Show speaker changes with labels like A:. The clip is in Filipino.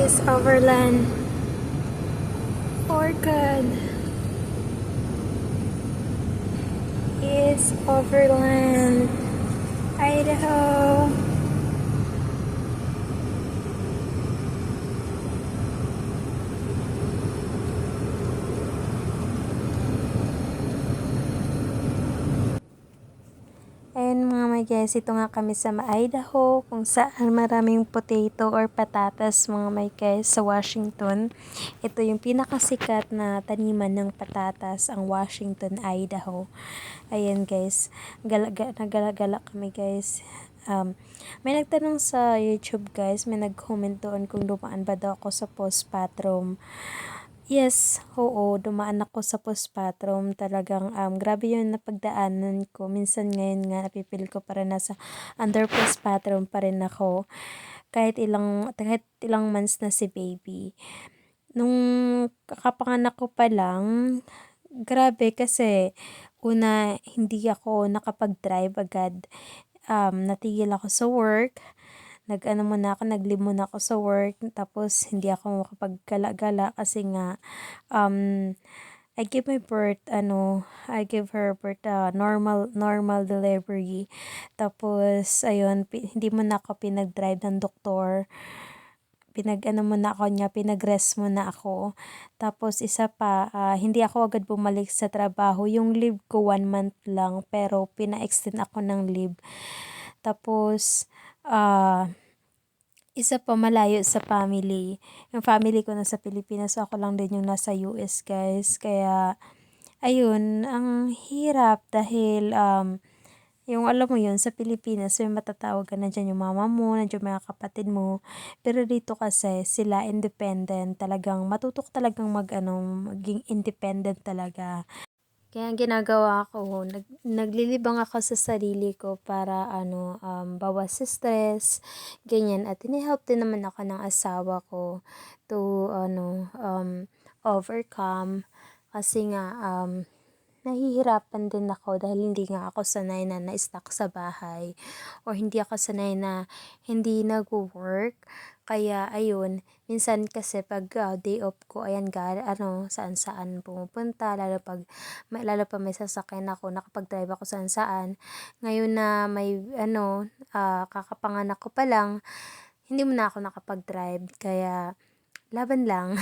A: is Overland Orchid. Is Overland, Idaho. Ayan mga my guys, ito nga kami sa Idaho kung saan maraming potato or patatas mga my guys sa Washington. Ito yung pinakasikat na taniman ng patatas, ang Washington, Idaho. Ayan guys, nagala-gala kami guys. May nagtanong sa YouTube guys, may nag-comment doon kung dumaan ba daw ako sa postpartum. Yes, oo, dumaan ako sa postpartum. Talagang grabe yun napagdaanan ko. Minsan ngayon nga napipil ko pa rin nasa under postpartum pa rin ako. Kahit ilang months na si baby. Nung kakapanganak ko pa lang, grabe kasi una hindi ako nakapag-drive agad. Natigil ako sa work. Nag-leave muna ako sa work, tapos hindi ako makapag-gala-gala kasi nga, I gave her birth, normal delivery. Tapos, ayun, hindi muna ako pinag-drive ng doktor. Pinag-rest muna ako. Tapos, isa pa, hindi ako agad bumalik sa trabaho. Yung leave ko 1 month lang, pero pina-extend ako ng leave. Tapos, isa pa malayo sa family. Yung family ko nasa Pilipinas, so ako lang din yung nasa US guys. Kaya, ayun, ang hirap dahil, yung alam mo yun, sa Pilipinas, may matatawag ka na dyan yung mama mo, nandiyan mga kapatid mo. Pero dito kasi, sila independent, talagang matutok talagang maging independent talaga. Kaya ang ginagawa ko, naglilibang ako sa sarili ko para bawas sa stress, ganyan. At ini-help din naman ako ng asawa ko to overcome kasi nga nahihirapan din ako dahil hindi nga ako sanay na na-stuck sa bahay or hindi ako sanay na hindi nag-work. Kaya ayun, minsan kasi pag day off ko, ayan saan-saan pumupunta, lalo pa may sasakyan ako, nakapag-drive ako saan-saan. Ngayon na may kakapanganak ko pa lang, hindi mo na ako nakapag-drive, kaya laban lang.